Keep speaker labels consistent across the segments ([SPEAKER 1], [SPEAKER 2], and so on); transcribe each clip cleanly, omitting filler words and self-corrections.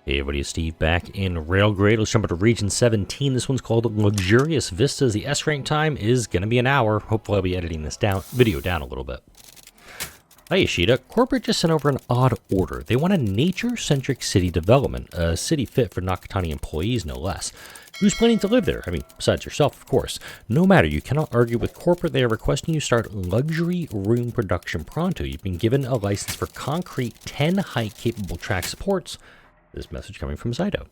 [SPEAKER 1] Hey everybody, it's Steve back in Railgrade. Let's jump into Region 17. This one's called Luxurious Vistas. The S-rank time is going to be an hour. Hopefully I'll be editing this video down a little bit. Hi Yoshida, corporate just sent over an odd order. They want a nature-centric city development, a city fit for Nakatani employees, no less. Who's planning to live there? I mean, besides yourself, of course. No matter, you cannot argue with corporate. They are requesting you start luxury room production pronto. You've been given a license for concrete 10 height capable track supports. This message coming from Zyto.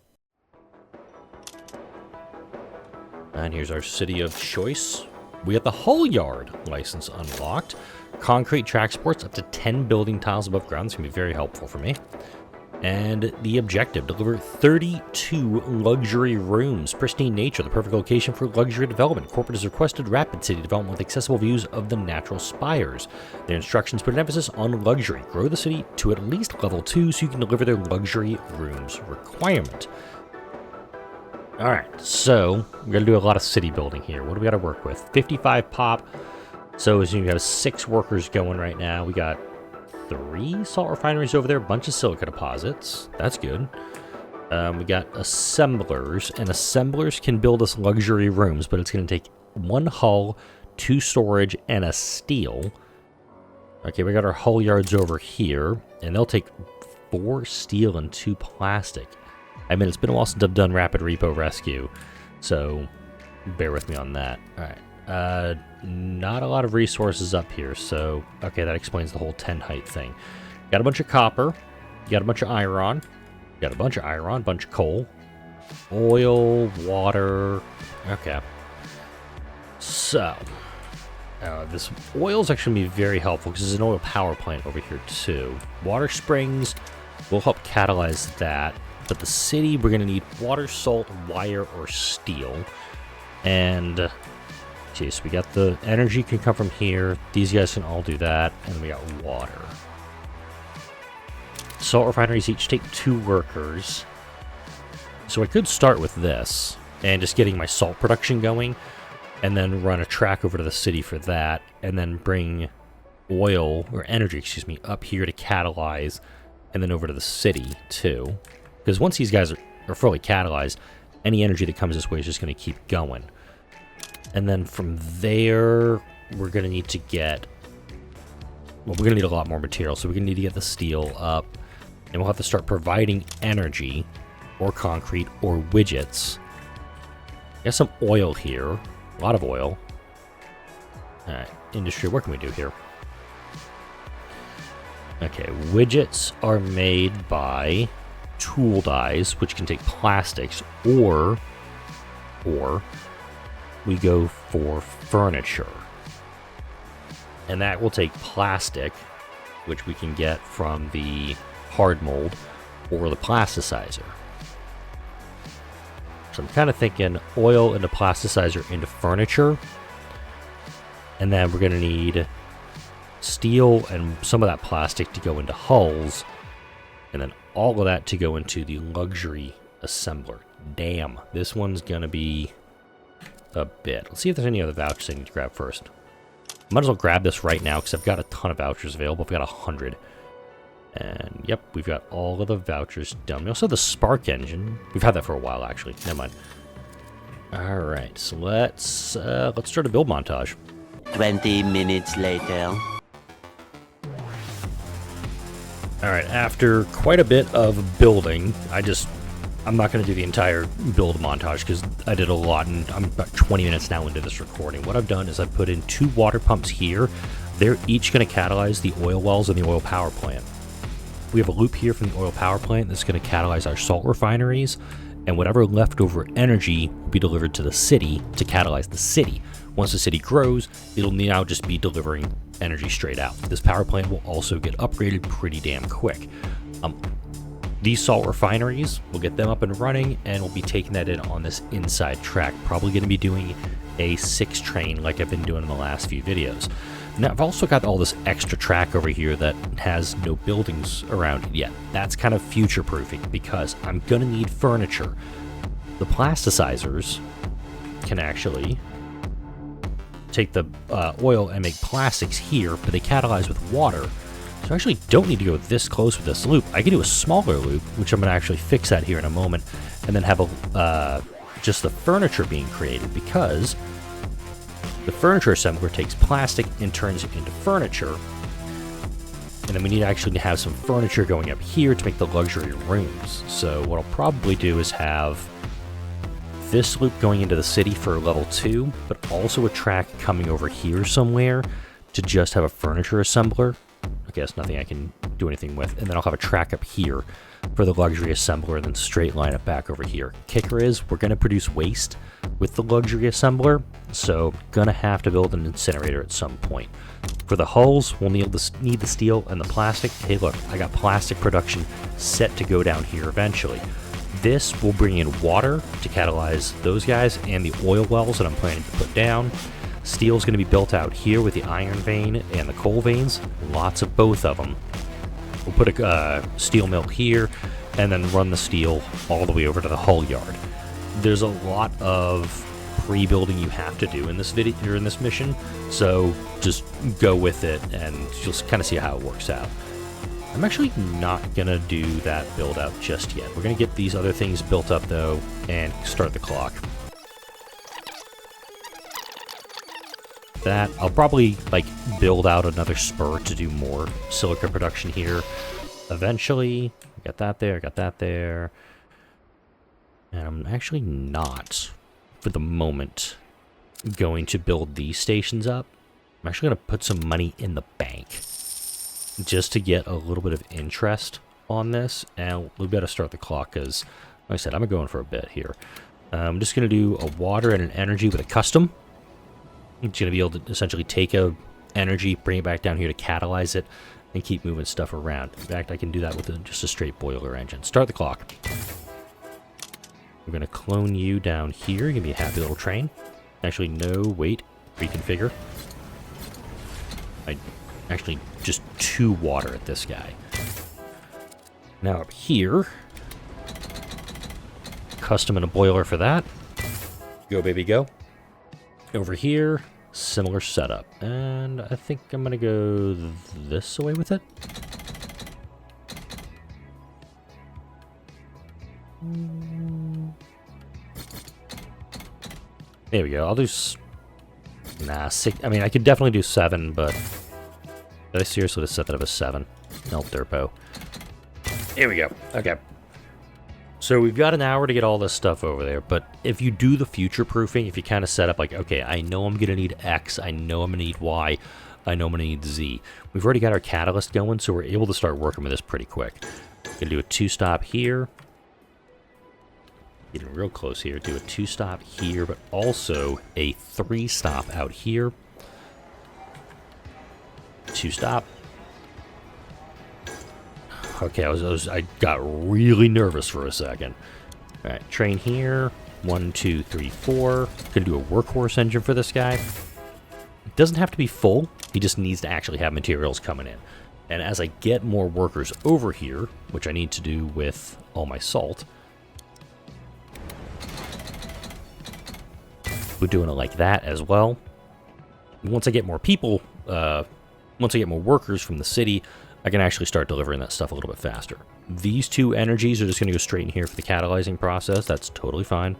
[SPEAKER 1] And here's our city of choice. We have the Hull Yard license unlocked. Concrete track supports up to 10 building tiles above ground. This is going to be very helpful for me. And the objective, deliver 32 luxury rooms. Pristine nature, the perfect location for luxury development. Corporate has requested rapid city development with accessible views of the natural spires. Their instructions put an emphasis on luxury. Grow the city to at least level 2 so you can deliver their luxury rooms requirement. Alright, so we're going to do a lot of city building here. What do we got to work with? 55 pop. So as you got 6 workers going right now. We got 3 salt refineries over there, a bunch of silica deposits. That's good. We got assemblers, and assemblers can build us luxury rooms, but it's going to take 1 hull, 2 storage, and a steel. Okay, we got our hull yards over here, and they'll take 4 steel and 2 plastic. I mean, it's been a while since I've done rapid repo rescue, so bear with me on that. All right. Not a lot of resources up here, so okay, that explains the whole 10 height thing. Got a bunch of copper, got a bunch of iron, got a bunch of iron, bunch of coal, oil, water. Okay, so this oil is actually going to be very helpful because there's an oil power plant over here too. Water springs will help catalyze that, but the city, we're going to need water, salt, wire, or steel. And okay, so we got the energy can come from here. These guys can all do that. And we got water. Salt refineries each take 2 workers. So I could start with this and just getting my salt production going. And then run a track over to the city for that. And then bring oil, or energy, excuse me, up here to catalyze. And then over to the city too. Because once these guys are fully catalyzed, any energy that comes this way is just going to keep going. And then from there, we're going to need to get, well, we're going to need a lot more material. So we're going to need to get the steel up. And we'll have to start providing energy, or concrete, or widgets. Got some oil here. A lot of oil. Alright, industry, what can we do here? Okay, widgets are made by tool dyes, which can take plastics, or we go for furniture. And that will take plastic, which we can get from the hard mold or the plasticizer. So I'm kind of thinking oil into plasticizer into furniture. And then we're going to need steel and some of that plastic to go into hulls. And then all of that to go into the luxury assembler. Damn, this one's going to be a bit. Let's see if there's any other vouchers I need to grab first. Might as well grab this right now because I've got a ton of vouchers available. I've got 100. And yep, we've got all of the vouchers done. We also have the spark engine. We've had that for a while, actually. Never mind. All right, so let's start a build montage.
[SPEAKER 2] 20 minutes later.
[SPEAKER 1] All right, after quite a bit of building, I'm not going to do the entire build montage because I did a lot, and I'm about 20 minutes now into this recording. What I've done is I've put in 2 water pumps here. They're each going to catalyze the oil wells and the oil power plant. We have a loop here from the oil power plant that's going to catalyze our salt refineries, and whatever leftover energy will be delivered to the city to catalyze the city. Once the city grows, it'll now just be delivering energy straight out. This power plant will also get upgraded pretty damn quick. These salt refineries, we'll get them up and running, and we'll be taking that in on this inside track. Probably going to be doing a 6 train like I've been doing in the last few videos. Now, I've also got all this extra track over here that has no buildings around it yet. That's kind of future-proofing because I'm going to need furniture. The plasticizers can actually take the oil and make plastics here, but they catalyze with water. So I actually don't need to go this close with this loop. I can do a smaller loop, which I'm going to actually fix that here in a moment, and then have a just the furniture being created, because the furniture assembler takes plastic and turns it into furniture. And then we need actually to have some furniture going up here to make the luxury rooms. So what I'll probably do is have this loop going into the city for level 2, but also a track coming over here somewhere to just have a furniture assembler. I guess nothing I can do anything with. And then I'll have a track up here for the luxury assembler, and then straight line it back over here. Kicker is we're going to produce waste with the luxury assembler, so gonna have to build an incinerator at some point. For the hulls, we'll need the steel and the plastic. Hey look, I got plastic production set to go down here eventually. This will bring in water to catalyze those guys and the oil wells that I'm planning to put down. Steel is going to be built out here with the iron vein and the coal veins. Lots of both of them. We'll put a steel mill here and then run the steel all the way over to the hull yard. There's a lot of pre-building you have to do in this video or in this mission, so just go with it and you'll kind of see how it works out. I'm actually not gonna do that build out just yet. We're gonna get these other things built up though and start the clock. That I'll probably like build out another spur to do more silica production here eventually. Got that there, got that there. And I'm actually not, for the moment, going to build these stations up. I'm actually going to put some money in the bank just to get a little bit of interest on this. And we've got to start the clock because, like I said, I'm going for a bit here. I'm just going to do a water and an energy with a custom. It's going to be able to essentially take a energy, bring it back down here to catalyze it, and keep moving stuff around. In fact, I can do that with just a straight boiler engine. Start the clock. We're going to clone you down here. You're going to be a happy little train. Actually, no, wait. Reconfigure. I actually just 2 water at this guy. Now up here, custom and a boiler for that. Go, baby, go. Over here, similar setup. And I think I'm going to go this way with it. There we go. I'll do... Nah, 6... I mean, I could definitely do 7, but... Did I seriously just set that up as 7? No, derpo. Here we go. Okay. So we've got an hour to get all this stuff over there, but if you do the future proofing, if you kind of set up like, okay, I know I'm going to need X, I know I'm going to need Y, I know I'm going to need Z. We've already got our catalyst going, so we're able to start working with this pretty quick. Going to do a 2-stop here. Getting real close here. Do a 2-stop here, but also a 3-stop out here. 2-stop. Okay, I got really nervous for a second. All right, train here. 1, 2, 3, 4. Gonna do a workhorse engine for this guy. It doesn't have to be full. He just needs to actually have materials coming in. And as I get more workers over here, which I need to do with all my salt, we're doing it like that as well. Once I get more people, once I get more workers from the city, I can actually start delivering that stuff a little bit faster. These 2 energies are just going to go straight in here for the catalyzing process. That's totally fine.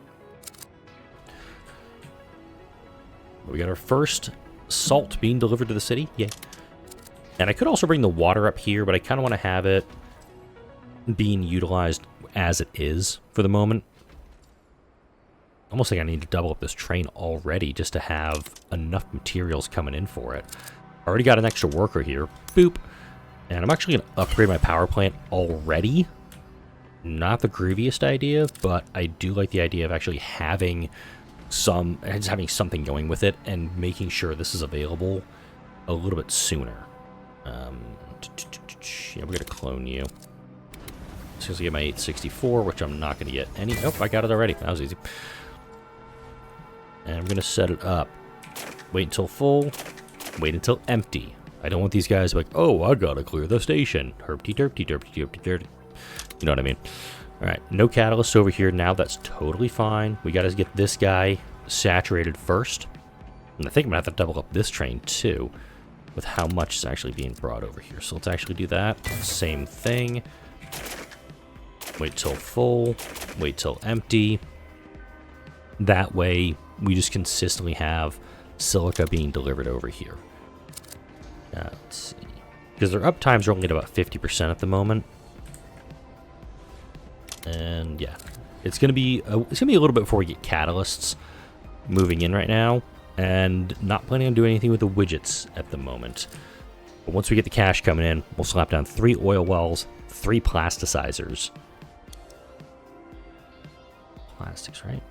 [SPEAKER 1] We got our first salt being delivered to the city. Yay. And I could also bring the water up here, but I kind of want to have it being utilized as it is for the moment. Almost think I need to double up this train already just to have enough materials coming in for it. Already got an extra worker here. Boop. And I'm actually going to upgrade my power plant already. Not the grooviest idea, but I do like the idea of actually having something going with it and making sure this is available a little bit sooner. Yeah, we're going to clone you. As soon as I get my 864, which I'm not going to get any... Oh, I got it already. That was easy. And I'm going to set it up. Wait until full. Wait until empty. I don't want these guys to be like, oh, I gotta clear the station. Herpty derpty derpty derpty derpty. You know what I mean? Alright, no catalyst over here now. That's totally fine. We gotta get this guy saturated first. And I think I'm gonna have to double up this train too. with how much is actually being brought over here. So let's actually do that. Same thing. Wait till full. Wait till empty. That way, we just consistently have silica being delivered over here. Let's see. Because their uptimes are only at about 50% at the moment. And yeah, it's gonna be a little bit before we get catalysts moving in right now, and not planning on doing anything with the widgets at the moment. But once we get the cash coming in, we'll slap down 3 oil wells, 3 plasticizers. Plastics, right?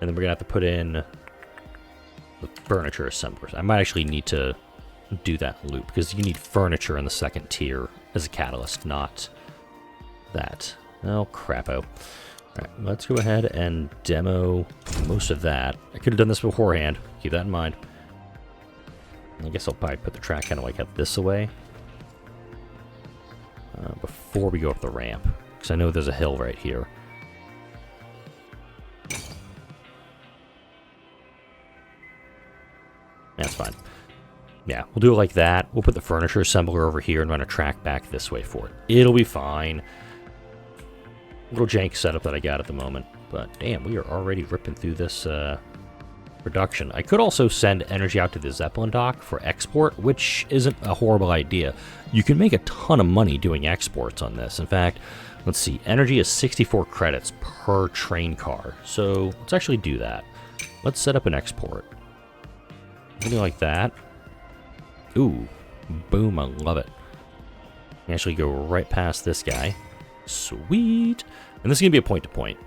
[SPEAKER 1] And then we're gonna have to put in the furniture assemblers. I might actually need to do that loop because you need furniture in the second tier as a catalyst, not that. Oh, crapo. Alright, let's go ahead and demo most of that. I could have done this beforehand. Keep that in mind. I guess I'll probably put the track kind of like out this way before we go up the ramp, because I know there's a hill right here. That's fine. Yeah, we'll do it like that. We'll put the furniture assembler over here and run a track back this way for it. It'll be fine. Little jank setup that I got at the moment. But damn, we are already ripping through this production. I could also send energy out to the Zeppelin dock for export, which isn't a horrible idea. You can make a ton of money doing exports on this. In fact, let's see, energy is 64 credits per train car. So let's actually do that. Let's set up an export. Something like that. Ooh, boom, I love it. You actually go right past this guy. Sweet. And this is going to be a point-to-point.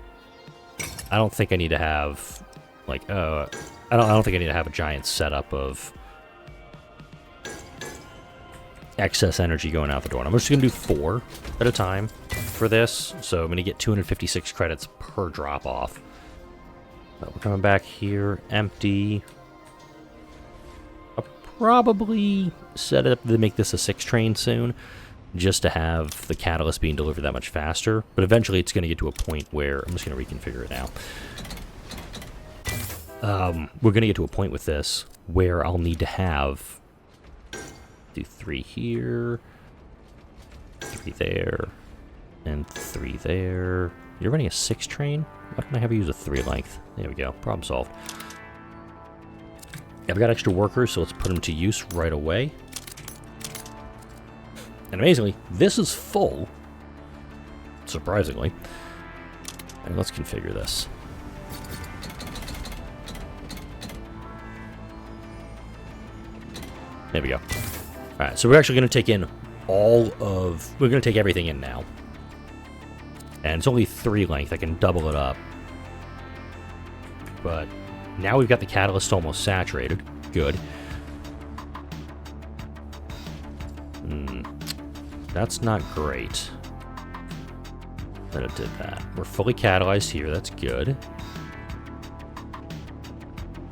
[SPEAKER 1] I don't think I need to have, like, I don't think I need to have a giant setup of excess energy going out the door. And I'm just going to do 4 at a time for this. So I'm going to get 256 credits per drop-off. We're coming back here, empty. I'll probably set it up to make this a 6-train soon, just to have the catalyst being delivered that much faster. But eventually it's going to get to a point where, I'm just going to reconfigure it now. We're going to get to a point with this where I'll need to have, do 3 here, 3 there, and 3 there. You're running a 6-train? Why don't I have you use a 3 length? There we go, problem solved. I've got extra workers, so let's put them to use right away. And amazingly, this is full, surprisingly. And let's configure this. There we go. Alright, so we're actually going to take in we're going to take everything in now. And it's only 3 length, I can double it up. But now we've got the catalyst almost saturated. Good. That's not great that it did that. We're fully catalyzed here, that's good.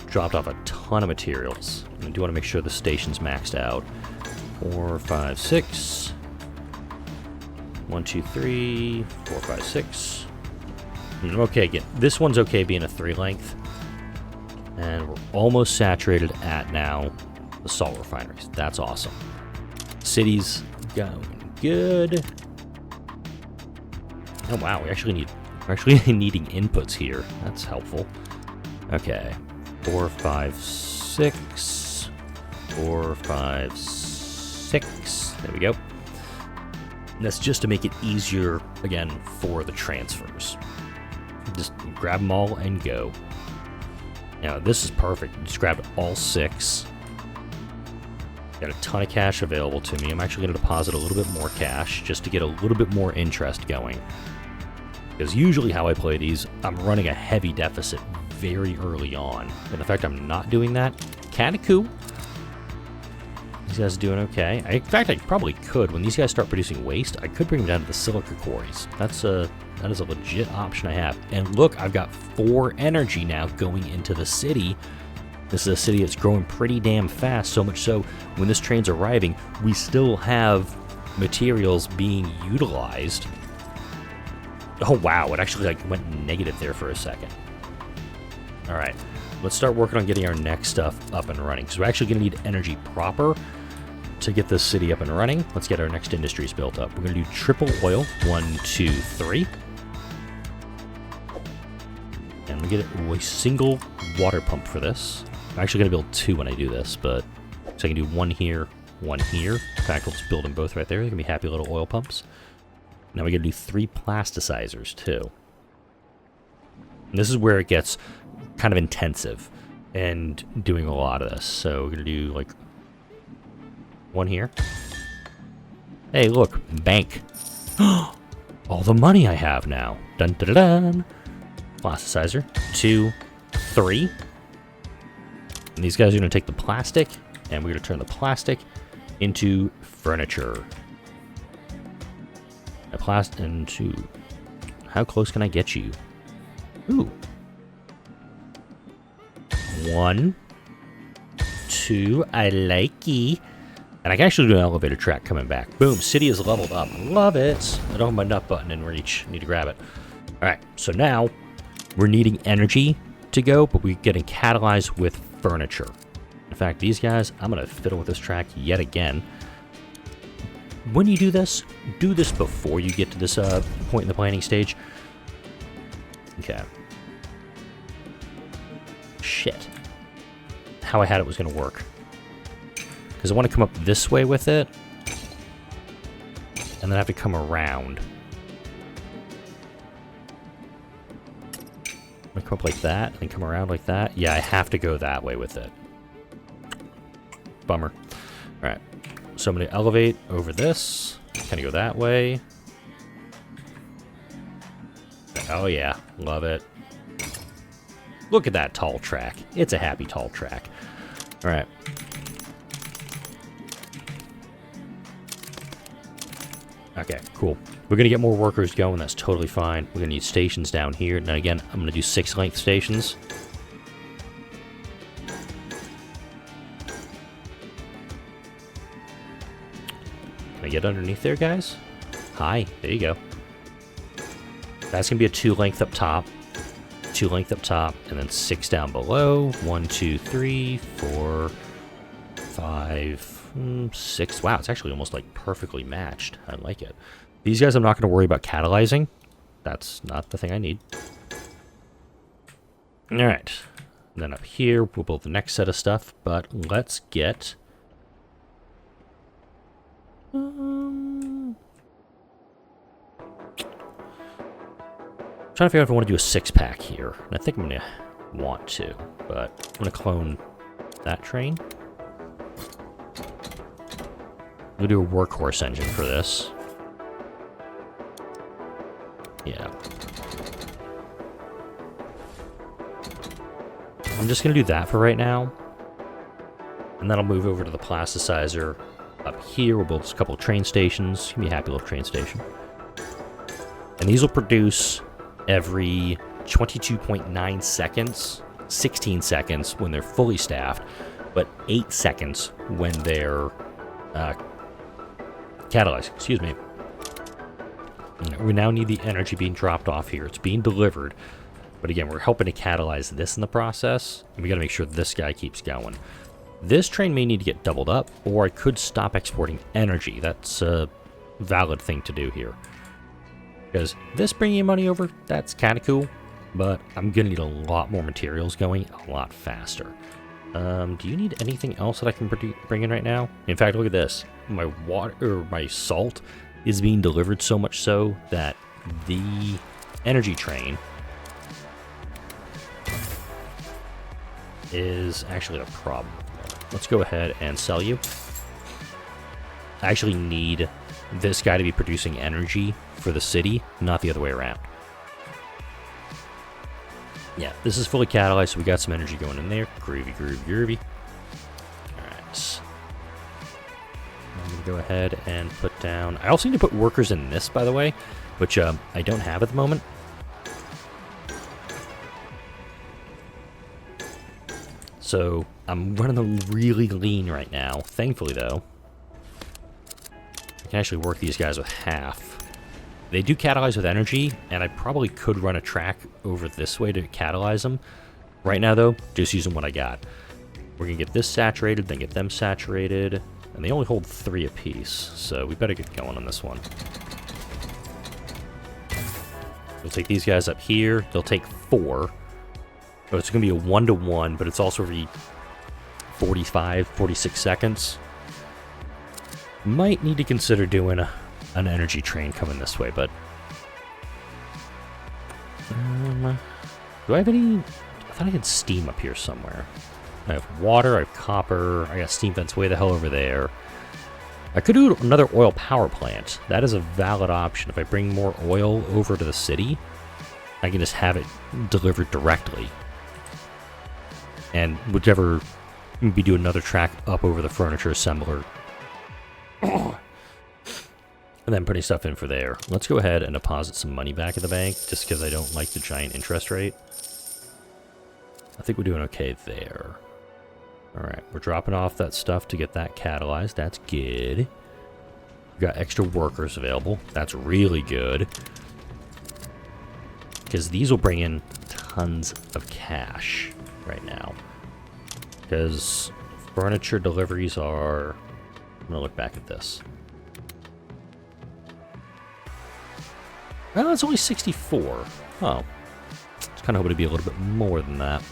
[SPEAKER 1] Dropped off a ton of materials. I do want to make sure the station's maxed out. 4, 5, 6. 1, 2, 3, 4, 5, 6. Okay, again, this one's okay being a 3 length. And we're almost saturated at now the salt refineries. That's awesome. City's going good. Oh wow, we're actually needing inputs here. That's helpful. Okay. 4, 5, 6. 4, 5, 6. There we go. And that's just to make it easier, again, for the transfers. Just grab them all and go. Now, this is perfect. Just grabbed all 6. Got a ton of cash available to me. I'm actually going to deposit a little bit more cash just to get a little bit more interest going. Because usually how I play these, I'm running a heavy deficit very early on. And the fact I'm not doing that, kind of cool. These guys are doing okay. In fact, I probably could. When these guys start producing waste, I could bring them down to the silica quarries. That is a legit option I have. And look, I've got 4 energy now going into the city. This is a city that's growing pretty damn fast, so much so when this train's arriving, we still have materials being utilized. Oh wow, it actually went negative there for a second. Alright, let's start working on getting our next stuff up and running, because we're actually going to need energy proper to get this city up and running. Let's get our next industries built up. We're going to do triple oil. 1, 2, 3. And we get a single water pump for this. I'm actually going to build 2 when I do this, but so I can do 1 here, 1 here. In fact, let's build them both right there. They're going to be happy little oil pumps. Now we got to do 3 plasticizers too. And this is where it gets kind of intensive and doing a lot of this. So we're going to do like 1 here. Hey, look, bank. All the money I have now. Dun dun dun dun. Plasticizer. 2, 3. And these guys are going to take the plastic, and we're going to turn the plastic into furniture. Into... How close can I get you? Ooh. 1, 2. I like-y. And I can actually do an elevator track coming back. Boom, city is leveled up. Love it. I don't have my nut button in reach. Need to grab it. All right, so now we're needing energy to go, but we're getting catalyzed with furniture. In fact, these guys, I'm going to fiddle with this track yet again. When you do this before you get to this point in the planning stage. Okay. Shit. How I had it was going to work. Because I want to come up this way with it. And then I have to come around. I'm going to come up like that, and then come around like that. Yeah, I have to go that way with it. Bummer. Alright. So I'm going to elevate over this. Kind of go that way. Oh yeah, love it. Look at that tall track. It's a happy tall track. Alright. Okay, cool. We're going to get more workers going. That's totally fine. We're going to need stations down here. And again, I'm going to do 6 length stations. Can I get underneath there, guys? Hi. There you go. That's going to be a 2 length up top. 2 length up top. And then 6 down below. 1, 2, 3, 4, 5... 6. Wow, it's actually almost like perfectly matched. I like it. These guys I'm not going to worry about catalyzing. That's not the thing I need. Alright. Then up here, we'll build the next set of stuff. But let's get... trying to figure out if I want to do a 6-pack here. And I think I'm going to want to. But I'm going to clone that train. We'll do a workhorse engine for this. Yeah. I'm just going to do that for right now. And then I'll move over to the plasticizer up here. We'll build a couple of train stations. Give me a happy little train station. And these will produce every 22.9 seconds, 16 seconds when they're fully staffed, but 8 seconds when they're catalyzed, excuse me. We now need the energy being dropped off here. It's being delivered. But again, we're helping to catalyze this in the process. And we got to make sure this guy keeps going. This train may need to get doubled up, or I could stop exporting energy. That's a valid thing to do here. Because this bringing money over, that's kind of cool. But I'm going to need a lot more materials going a lot faster. Do you need anything else that I can bring in right now? In fact, look at this. My water, or my salt, is being delivered so much so that the energy train is actually a problem. Let's go ahead and sell you. I actually need this guy to be producing energy for the city, not the other way around. Yeah, this is fully catalyzed, so we got some energy going in there. Groovy, groovy, groovy. Alright. I'm going to go ahead and put down... I also need to put workers in this, by the way, which I don't have at the moment. So, I'm running them really lean right now. Thankfully, though, I can actually work these guys with half. They do catalyze with energy, and I probably could run a track over this way to catalyze them. Right now, though, just using what I got. We're going to get this saturated, then get them saturated. And they only hold 3 apiece, so we better get going on this one. We'll take these guys up here. They'll take 4. Oh, it's going to be a 1-to-1, but it's also every 45, 46 seconds. Might need to consider doing an energy train coming this way, but... do I have any... I thought I had steam up here somewhere. I have water, I have copper, I got steam vents way the hell over there. I could do another oil power plant. That is a valid option. If I bring more oil over to the city, I can just have it delivered directly. And whichever... maybe do another track up over the furniture assembler. And then putting stuff in for there. Let's go ahead and deposit some money back in the bank, just because I don't like the giant interest rate. I think we're doing okay there. Alright, we're dropping off that stuff to get that catalyzed. That's good. We've got extra workers available. That's really good. Because these will bring in tons of cash right now. Because furniture deliveries are... I'm going to look back at this. Well, it's only 64. Oh. I was kind of hoping to be a little bit more than that.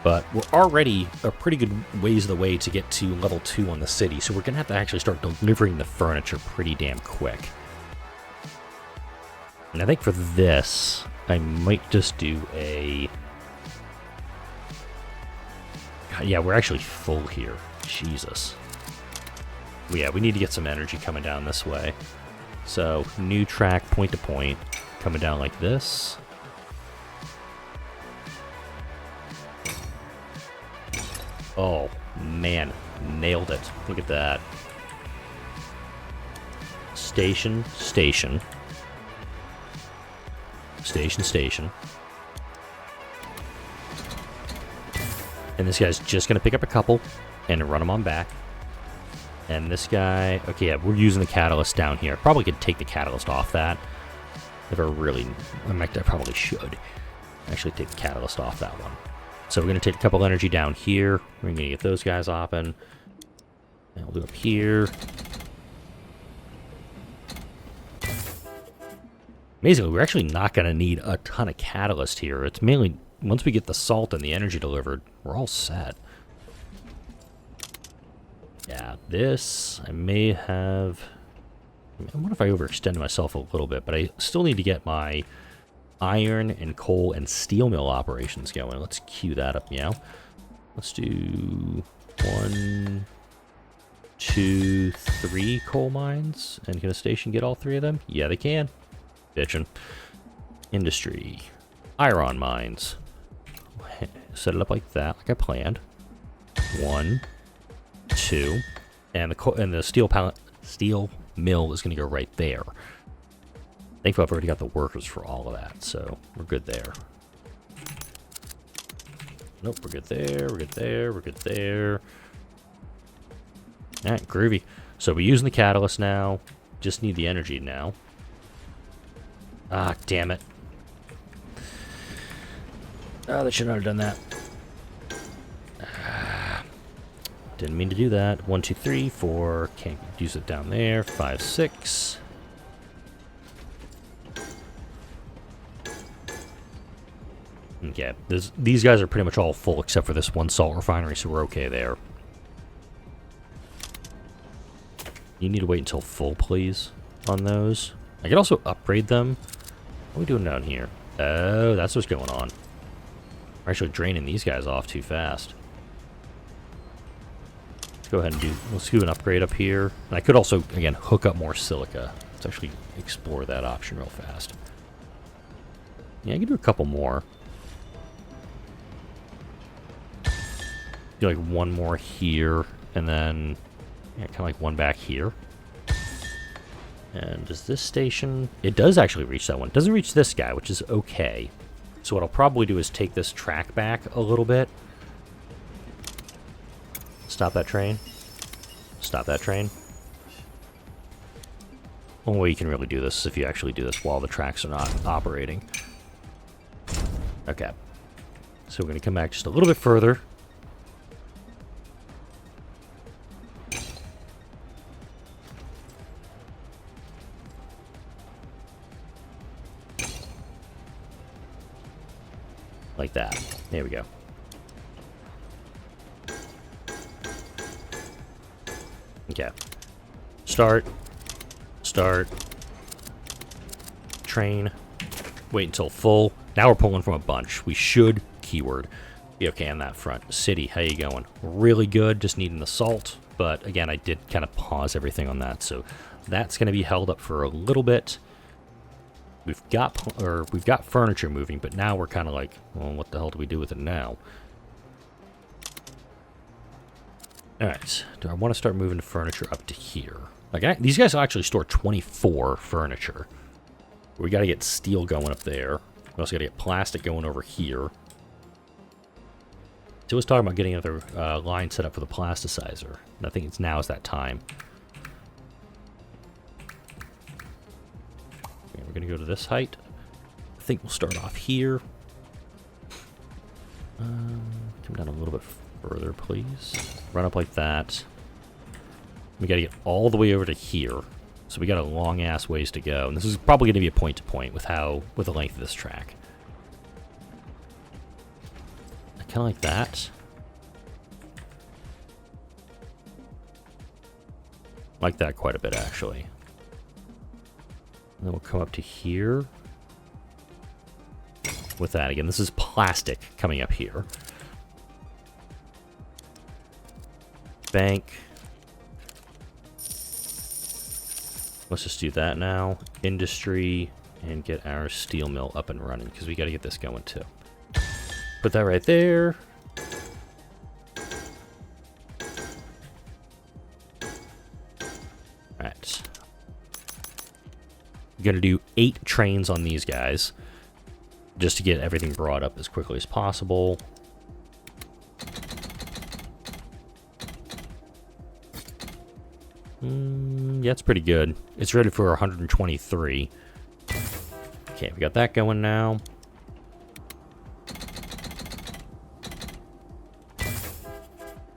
[SPEAKER 1] But we're already a pretty good ways of the way to get to level 2 on the city, so we're going to have to actually start delivering the furniture pretty damn quick. And I think for this, I might just do a... God, yeah, we're actually full here. Jesus. Yeah, we need to get some energy coming down this way. So, new track, point to point, coming down like this. Oh, man. Nailed it. Look at that. Station, station. Station, station. And this guy's just going to pick up a couple and run them on back. And this guy... Okay, yeah, we're using the catalyst down here. Probably could take the catalyst off that. If I really... I probably should actually take the catalyst off that one. So we're going to take a couple energy down here. We're going to get those guys open. And we'll do up here. Amazingly, we're actually not going to need a ton of catalyst here. It's mainly... Once we get the salt and the energy delivered, we're all set. Yeah, this... I may have... I wonder if I overextend myself a little bit, but I still need to get my iron and coal and steel mill operations going. Let's queue that up now. Let's do 1, 2, 3 coal mines. And can a station get all 3 of them? Yeah, they can. Bitchin'. Industry. Iron mines. Set it up like that, like I planned. 1, 2, and the steel mill is going to go right there. Thankfully, I've already got the workers for all of that, so we're good there. Nope, we're good there, we're good there, we're good there. Alright, groovy. So we're using the catalyst now. Just need the energy now. Ah, damn it. Oh, they should not have done that. Didn't mean to do that. 1, 2, 3, 4. Can't use it down there. 5, 6. Okay, these guys are pretty much all full except for this one salt refinery, so we're okay there. You need to wait until full, please, on those. I could also upgrade them. What are we doing down here? Oh, that's what's going on. We're actually draining these guys off too fast. Let's go ahead and let's do an upgrade up here. And I could also, again, hook up more silica. Let's actually explore that option real fast. Yeah, I can do a couple more. Do like one more here, and then yeah, kind of like one back here. And does this station... It does actually reach that one. It doesn't reach this guy, which is okay. So what I'll probably do is take this track back a little bit. Stop that train. Stop that train. Only way you can really do this is if you actually do this while the tracks are not operating. Okay. So we're going to come back just a little bit further. Like that. There we go. Okay. Start. Start. Train. Wait until full. Now we're pulling from a bunch. We should, keyword, be okay on that front. City, how you going? Really good, just needing the salt. But again, I did kind of pause everything on that, so that's going to be held up for a little bit. We've got furniture moving, but now we're kind of like, well, what the hell do we do with it now? All right, do I want to start moving the furniture up to here? Like, these guys will actually store 24 furniture. We got to get steel going up there. We also got to get plastic going over here. So I was talking about getting another line set up for the plasticizer. And I think it's now is that time. Okay, we're going to go to this height. I think we'll start off here. Come down a little bit further, please. Run up like that. We got to get all the way over to here. So we got a long-ass ways to go. And this is probably going to be a point-to-point with the length of this track. I kind of like that. Like that quite a bit, actually. And then we'll come up to here. With that, again, this is plastic coming up here. Bank. Let's just do that now. Industry, and get our steel mill up and running, because we got to get this going too. Put that right there. Alright. We're going to do 8 trains on these guys, just to get everything brought up as quickly as possible. Yeah, it's pretty good. It's ready for 123. Okay, we got that going now.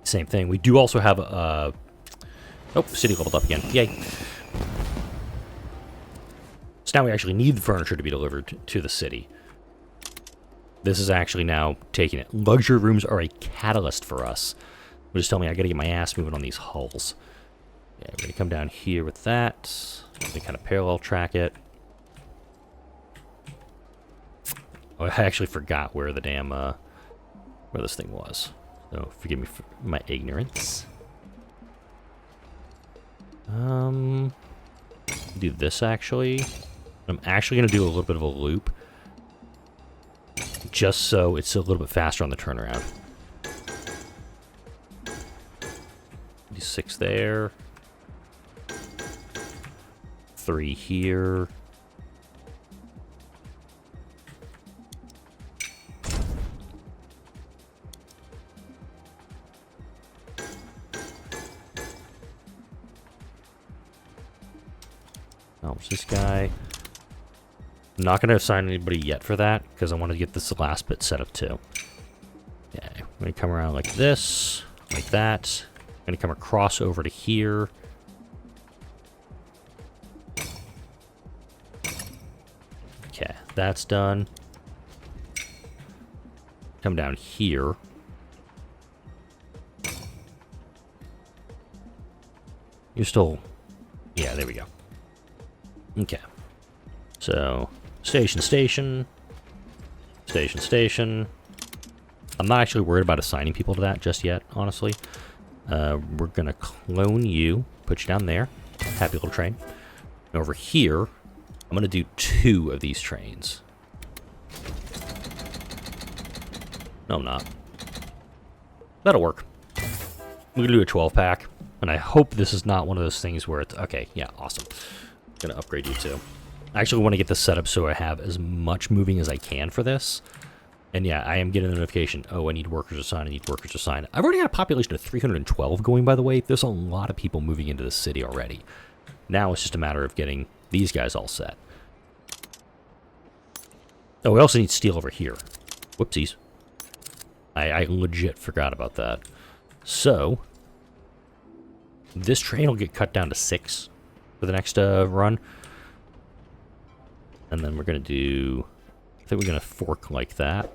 [SPEAKER 1] Same thing. We do also have a... Oh, city leveled up again. Yay. So now we actually need the furniture to be delivered to the city. This is actually now taking it. Luxury rooms are a catalyst for us. Just tell me I gotta get my ass moving on these hulls. Yeah, we're going to come down here with that. We kind of parallel track it. Oh, I actually forgot where the damn, where this thing was. So, forgive me for my ignorance. Do this, actually. I'm actually going to do a little bit of a loop. Just so it's a little bit faster on the turnaround. Do 6 there. 3 here. Oh, what's this guy? I'm not going to assign anybody yet for that, because I want to get this last bit set up too. Yeah, I'm going to come around like this, like that. I'm going to come across over to here. Okay, that's done. Come down here. You're still... Yeah, there we go. Okay. So, station, station. Station, station. I'm not actually worried about assigning people to that just yet, honestly. We're going to clone you. Put you down there. Happy little train. And over here... I'm going to do 2 of these trains. No, I'm not. That'll work. We're going to do a 12-pack. And I hope this is not one of those things where it's... Okay, yeah, awesome. I'm going to upgrade you too. I actually want to get this set up so I have as much moving as I can for this. And yeah, I am getting a notification. Oh, I need workers assigned. I need workers assigned. I've already got a population of 312 going, by the way. There's a lot of people moving into the city already. Now it's just a matter of getting these guys all set. Oh, we also need steel over here. Whoopsies. I legit forgot about that. So, this train will get cut down to 6 for the next run. And then we're going to do... I think we're going to fork like that.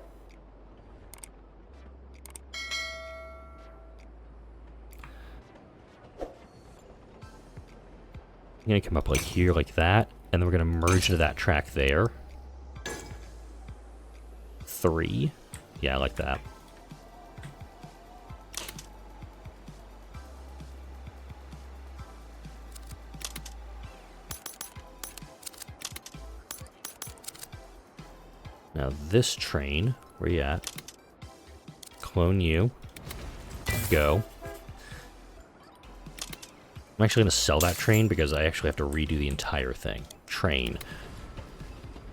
[SPEAKER 1] I'm going to come up like here, like that. And then we're going to merge to that track there. 3. Yeah, I like that. Now this train, where you at? Clone you. Go. I'm actually going to sell that train because I actually have to redo the entire thing. Train.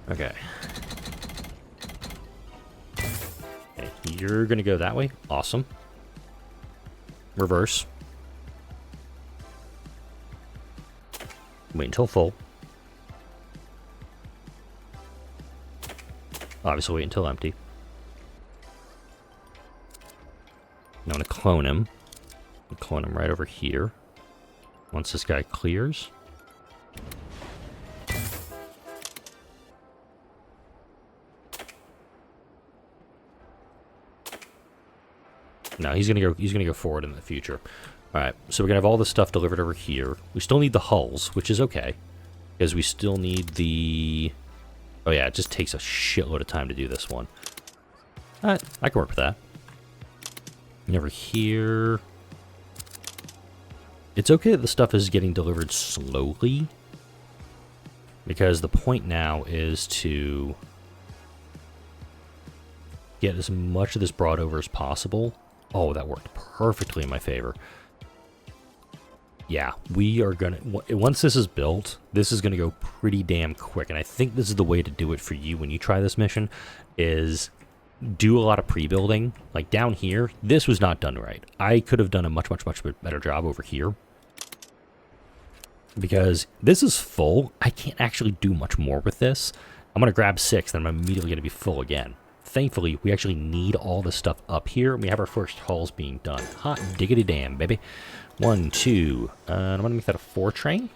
[SPEAKER 1] Okay. Okay, you're going to go that way. Awesome. Reverse. Wait until full. Obviously wait until empty. I'm going to clone him. Clone him right over here. Once this guy clears. No, he's gonna go forward in the future. Alright, so we're gonna have all this stuff delivered over here. We still need the hulls, which is okay. Because we still need the... Oh yeah, it just takes a shitload of time to do this one. Alright, I can work with that. And over here... It's okay that the stuff is getting delivered slowly. Because the point now is to get as much of this brought over as possible. Oh, that worked perfectly in my favor. Yeah, we are gonna... Once this is built, this is gonna go pretty damn quick. And I think this is the way to do it for you when you try this mission, is do a lot of pre-building. Like down here, this was not done right. I could have done a much, much, much better job over here. Because this is full. I can't actually do much more with this. I'm gonna grab 6, then I'm immediately gonna be full again. Thankfully, we actually need all this stuff up here. We have our first hulls being done. Hot diggity damn, baby. 1, 2. I'm going to make that a 4 train.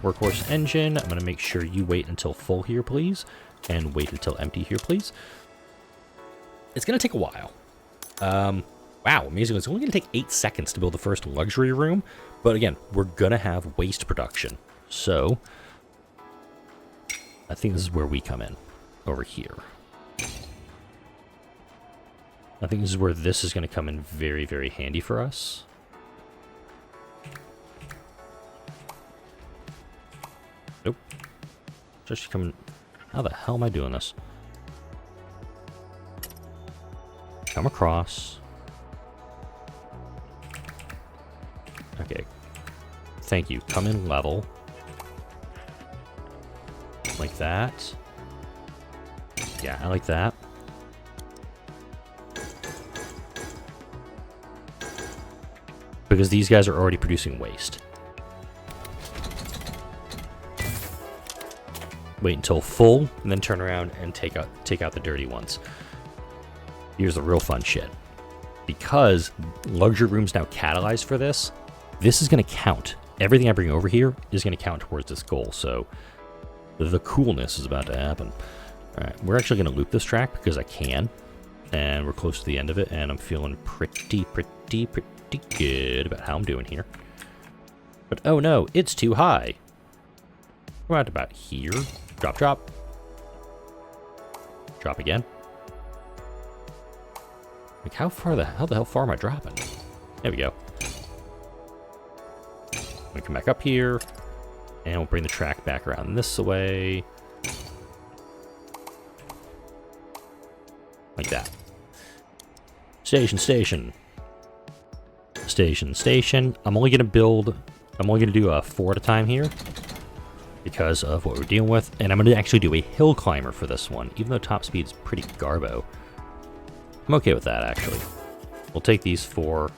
[SPEAKER 1] Workhorse engine. I'm going to make sure you wait until full here, please. And wait until empty here, please. It's going to take a while. Wow, amazing. It's only going to take 8 seconds to build the first luxury room. But again, we're going to have waste production. So, I think this is where we come in. Over here. I think this is where this is going to come in very, very handy for us. Nope. Just coming... How the hell am I doing this? Come across. Okay. Thank you. Come in level. Like that. Yeah, I like that. Because these guys are already producing waste. Wait until full, and then turn around and take out the dirty ones. Here's the real fun shit. Because luxury rooms now catalyze for this, this is going to count. Everything I bring over here is going to count towards this goal, so the coolness is about to happen. Alright, we're actually going to loop this track because I can. And we're close to the end of it, and I'm feeling pretty good about how I'm doing here. But oh no, it's too high. We're at about here. Drop, drop. Drop again. Like how the hell far am I dropping? There we go. We come back up here, and we'll bring the track back around this way. Like that. Station, station. Station, station. I'm only gonna do a 4 at a time here because of what we're dealing with, and I'm gonna actually do a hill climber for this one, even though top speed's pretty garbo. I'm okay with that, actually. We'll take these 4.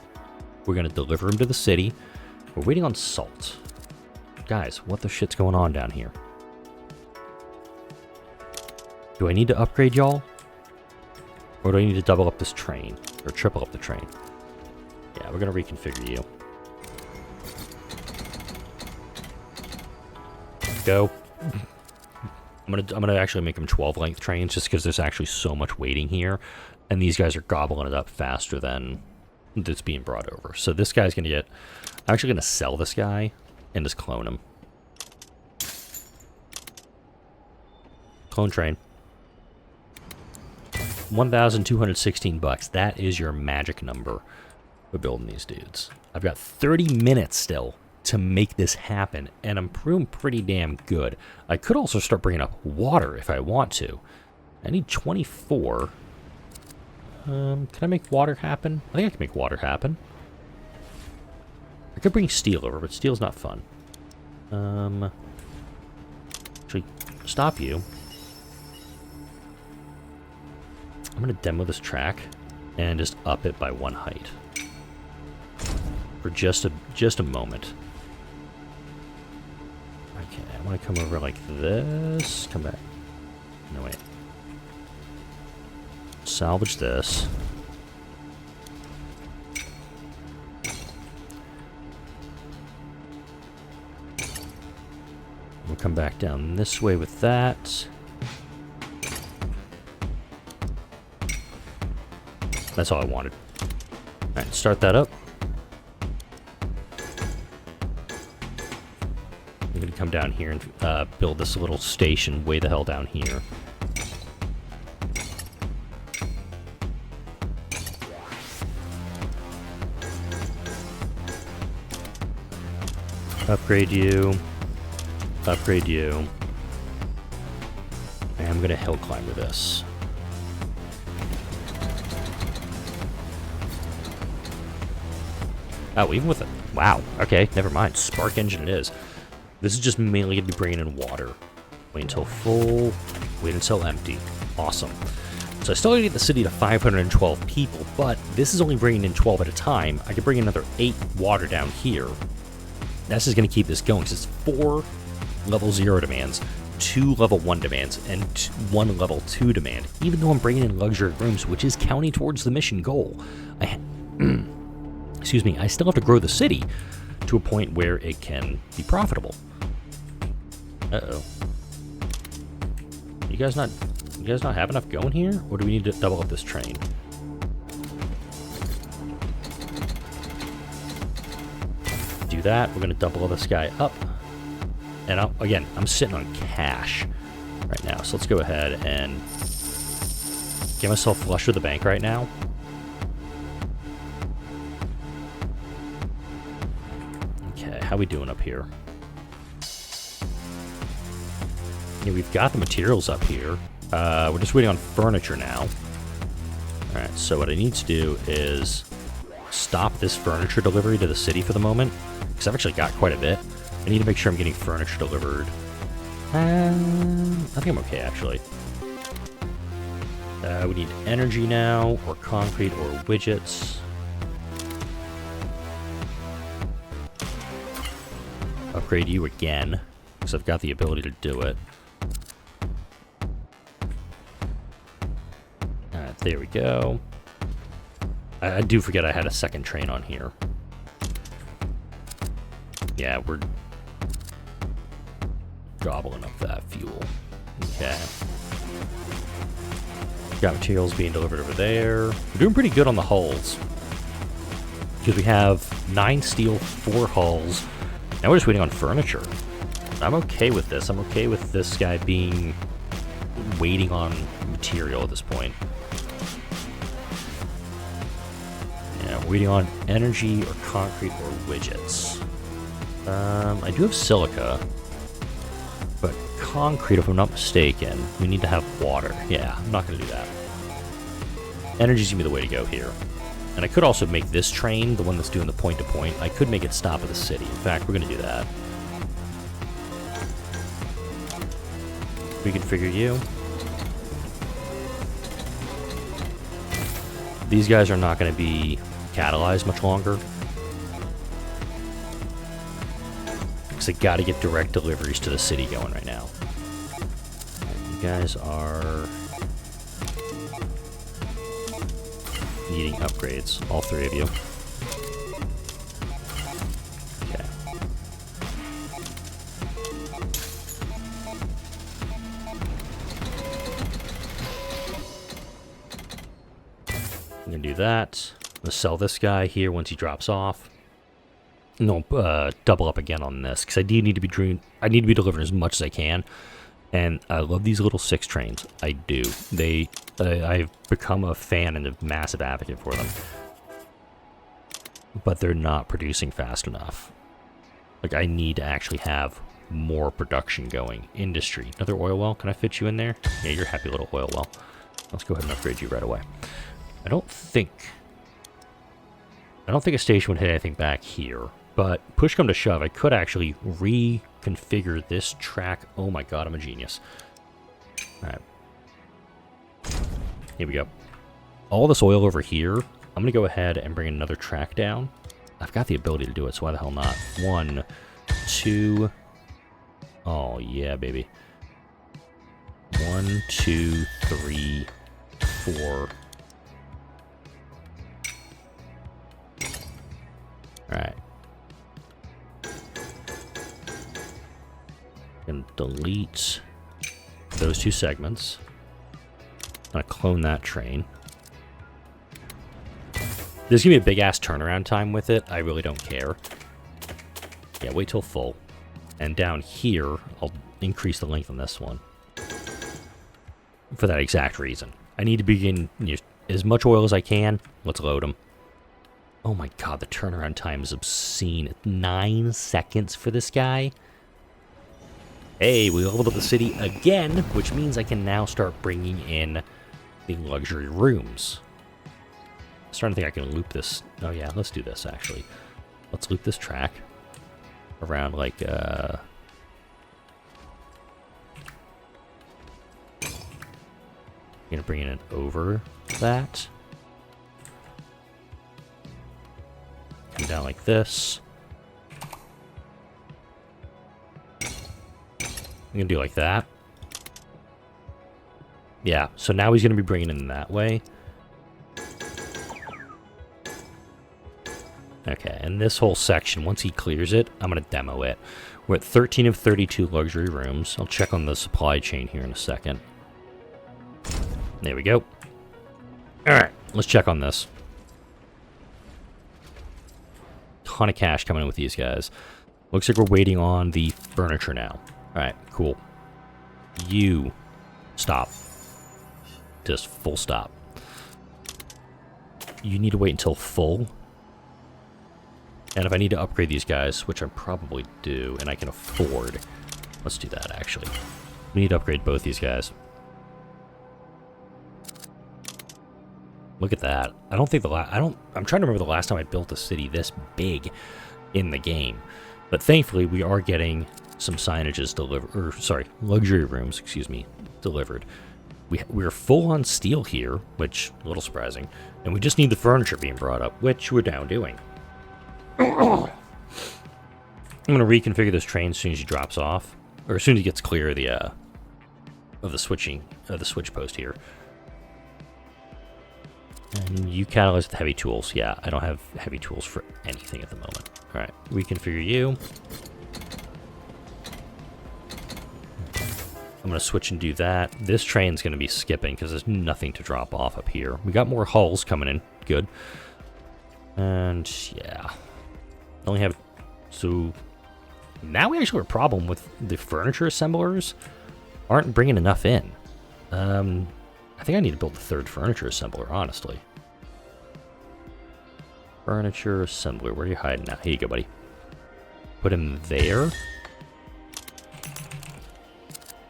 [SPEAKER 1] We're gonna deliver them to the city. We're waiting on salt. Guys, what the shit's going on down here? Do I need to upgrade y'all? Or do I need to double up this train? Or triple up the train? Yeah, we're gonna reconfigure you. Go. I'm gonna actually make them 12 length trains just because there's actually so much waiting here, and these guys are gobbling it up faster than that's being brought over. So this guy's going to get... I'm actually going to sell this guy and just clone him. Clone train. 1,216 bucks. That is your magic number for building these dudes. I've got 30 minutes still to make this happen, and I'm doing pretty damn good. I could also start bringing up water if I want to. I need 24. Can I make water happen? I think I can make water happen. I could bring steel over, but steel's not fun. Actually, stop you. I'm going to demo this track and just up it by 1 height. For just a moment. Okay, I want to come over like this. Come back. No, wait. Salvage this. We'll come back down this way with that. That's all I wanted. Alright, start that up. I'm going to come down here and build this little station way the hell down here. Upgrade you. Upgrade you. And I'm going to hill climber this. Oh, even with it. Wow. Okay, never mind. Spark engine it is. This is just mainly going to be bringing in water. Wait until full. Wait until empty. Awesome. So I still need to get the city to 512 people, but this is only bringing in 12 at a time. I could bring another 8 water down here. That's just going to keep this going, because it's 4 level 0 demands, 2 level 1 demands, and 1 level 2 demand. Even though I'm bringing in luxury rooms, which is counting towards the mission goal, excuse me, I still have to grow the city to a point where it can be profitable. Uh-oh. You guys not have enough going here? Or do we need to double up this train? Do that. We're going to double this guy up. And again, I'm sitting on cash right now. So let's go ahead and get myself flush with the bank right now. Okay, how we doing up here? Yeah, we've got the materials up here. We're just waiting on furniture now. Alright, so what I need to do is stop this furniture delivery to the city for the moment, because I've actually got quite a bit. I need to make sure I'm getting furniture delivered. I think I'm okay, actually. We need energy now, or concrete, or widgets. Upgrade you again, because I've got the ability to do it. Alright, there we go. I do forget I had a second train on here. Yeah, we're gobbling up that fuel. Okay. Got materials being delivered over there. We're doing pretty good on the hulls, because we have 9 steel, 4 hulls. Now we're just waiting on furniture. I'm okay with this. I'm okay with this guy being waiting on material at this point. Yeah, we're waiting on energy or concrete or widgets. I do have silica, but concrete, if I'm not mistaken, we need to have water. Yeah, I'm not going to do that. Energy's going to be the way to go here. And I could also make this train, the one that's doing the point-to-point, I could make it stop at the city. In fact, we're going to do that. We can figure you. These guys are not going to be catalyzed much longer, because I got to get direct deliveries to the city going right now. You guys are needing upgrades, all 3 of you. Okay. I'm gonna do that. I'm gonna sell this guy here once he drops off. No, double up again on this because I need to be delivering as much as I can. And I love these little 6 trains. I do. I've become a fan and a massive advocate for them. But they're not producing fast enough. Like, I need to actually have more production going. Industry. Another oil well? Can I fit you in there? Yeah, you're a happy little oil well. Let's go ahead and upgrade you right away. I don't think a station would hit anything back here. But push come to shove, I could actually reconfigure this track. Oh my god, I'm a genius. Alright. Here we go. All this oil over here, I'm going to go ahead and bring another track down. I've got the ability to do it, so why the hell not? 1, 2... Oh, yeah, baby. 1, 2, 3, 4... Alright. And delete those 2 segments. I'm gonna clone that train. There's gonna be a big ass turnaround time with it. I really don't care. Yeah, wait till full. And down here, I'll increase the length on this one. For that exact reason. I need to begin as much oil as I can. Let's load them. Oh my god, the turnaround time is obscene. 9 seconds for this guy. Hey, we leveled up the city again, which means I can now start bringing in the luxury rooms. I'm starting to think I can loop this. Oh yeah, let's do this actually. Let's loop this track around like, I'm gonna bring it over that. Come down like this. I'm gonna do like that. Yeah, so now he's gonna be bringing in that way. Okay, and this whole section, once he clears it, I'm gonna demo it. We're at 13 of 32 luxury rooms. I'll check on the supply chain here in a second. There we go. Alright, let's check on this. Ton of cash coming in with these guys. Looks like we're waiting on the furniture now. Alright, cool. You stop. Just full stop. You need to wait until full. And if I need to upgrade these guys, which I probably do, and I can afford, let's do that actually. We need to upgrade both these guys. Look at that. I don't think I'm trying to remember the last time I built a city this big in the game. But thankfully, we are getting some signages delivered, or sorry, luxury rooms, excuse me, delivered. We're full on steel here, which a little surprising, and we just need the furniture being brought up, which we're now doing. I'm gonna reconfigure this train as soon as he drops off, or as soon as he gets clear of the switch post here. And you catalyze with heavy tools. Yeah, I don't have heavy tools for anything at the moment. All right, reconfigure you. I'm going to switch and do that. This train's going to be skipping because there's nothing to drop off up here. We got more hulls coming in. Good. And, yeah. Only have... So, now we actually have a problem with the furniture assemblers aren't bringing enough in. I think I need to build the 3rd furniture assembler, honestly. Furniture assembler. Where are you hiding now? Here you go, buddy. Put him there.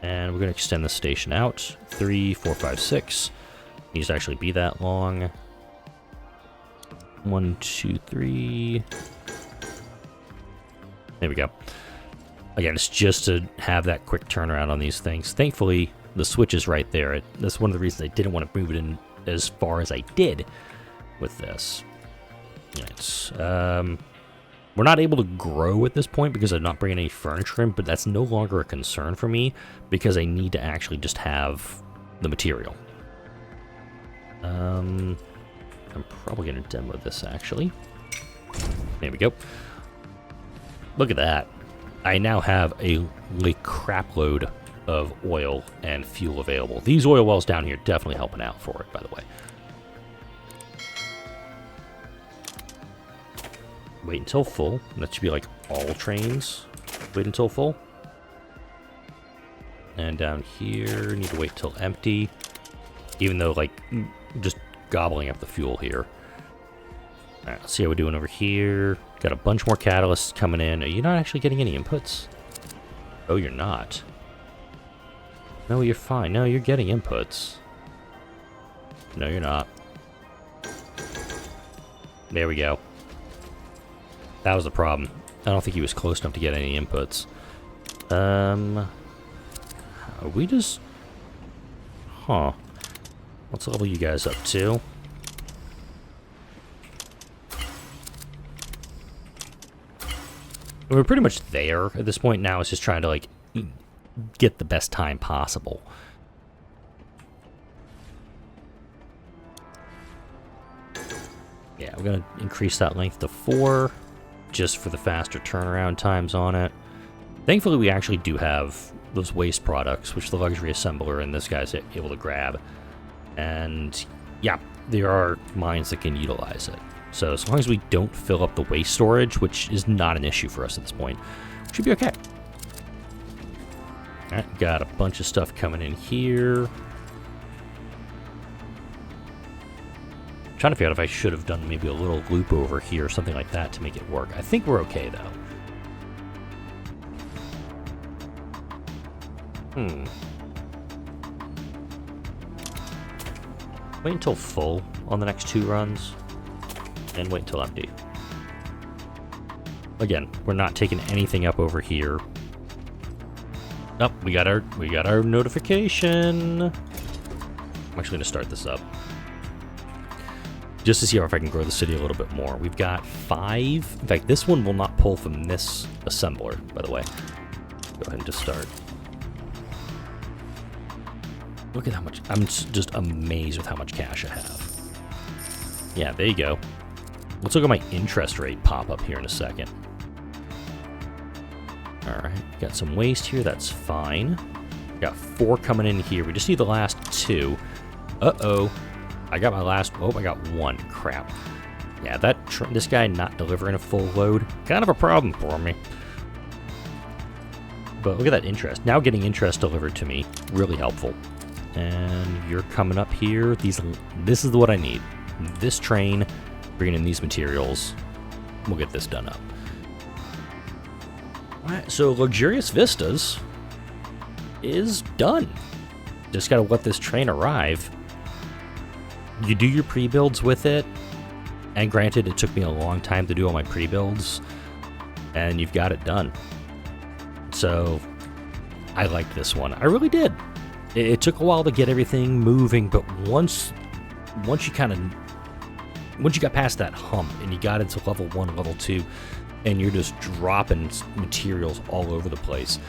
[SPEAKER 1] And we're going to extend the station out. 3, 4, 5, 6. Needs to actually be that long. 1, 2, 3. There we go. Again, it's just to have that quick turnaround on these things. Thankfully, the switch is right there. That's one of the reasons I didn't want to move it in as far as I did with this. It's, we're not able to grow at this point because I'm not bringing any furniture in, but that's no longer a concern for me because I need to actually just have the material. I'm probably going to demo this, actually. There we go. Look at that. I now have a crap load of oil and fuel available. These oil wells down here definitely helping out for it, by the way. Wait until full. That should be like all trains. Wait until full. And down here, need to wait till empty. Even though, like, just gobbling up the fuel here. Alright, let's see how we're doing over here. Got a bunch more catalysts coming in. Are you not actually getting any inputs? Oh, you're not. No, you're fine. No, you're getting inputs. No, you're not. There we go. That was the problem. I don't think he was close enough to get any inputs. Are we just... Huh. Let's level you guys up, too. We're pretty much there at this point now. It's just trying to, like, get the best time possible. Yeah, we're going to increase that length to 4, just for the faster turnaround times on it. Thankfully, we actually do have those waste products, which the luxury assembler and this guy's able to grab. And, yeah, there are mines that can utilize it. So as long as we don't fill up the waste storage, which is not an issue for us at this point, we should be okay. Alright, got a bunch of stuff coming in here. I'm trying to figure out if I should have done maybe a little loop over here or something like that to make it work. I think we're okay, though. Wait until full on the next 2 runs. And wait until empty. Again, we're not taking anything up over here. Oh, we got our notification. I'm actually gonna start this up. Just to see if I can grow the city a little bit more. We've got 5. In fact, this one will not pull from this assembler, by the way. Go ahead and just start. Look at how much, I'm just amazed with how much cash I have. Yeah, there you go. Let's look at my interest rate pop up here in a second. Alright, got some waste here, that's fine. Got 4 coming in here, we just need the last 2. Uh-oh. I got my last, oh, I got 1, crap. Yeah, this guy not delivering a full load, kind of a problem for me. But look at that interest. Now getting interest delivered to me, really helpful. And you're coming up here, this is what I need. This train, bringing in these materials, we'll get this done up. Alright, so Luxurious Vistas is done. Just gotta let this train arrive. You do your pre-builds with it, and granted, it took me a long time to do all my pre-builds, and you've got it done. So, I liked this one. I really did. It took a while to get everything moving, but once you got past that hump and you got into level 1, level 2, and you're just dropping materials all over the place,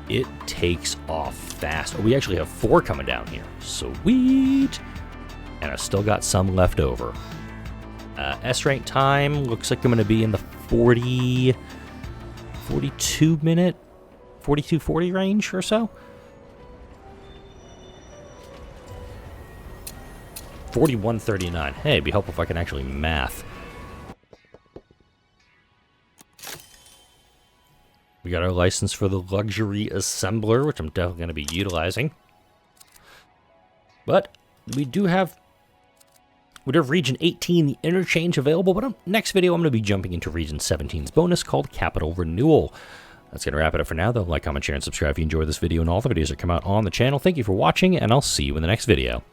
[SPEAKER 1] it takes off fast. Oh, we actually have 4 coming down here. Sweet! And I've still got some left over. S-rank time looks like I'm going to be in the 42 minute, 42-40 range or so. 41:39. Hey, it'd be helpful if I can actually math. We got our license for the luxury assembler, which I'm definitely going to be utilizing. But we do have Region 18, the interchange available. But next video, I'm going to be jumping into Region 17's bonus called Capital Renewal. That's going to wrap it up for now, though. Like, comment, share, and subscribe if you enjoyed this video and all the videos that come out on the channel. Thank you for watching, and I'll see you in the next video.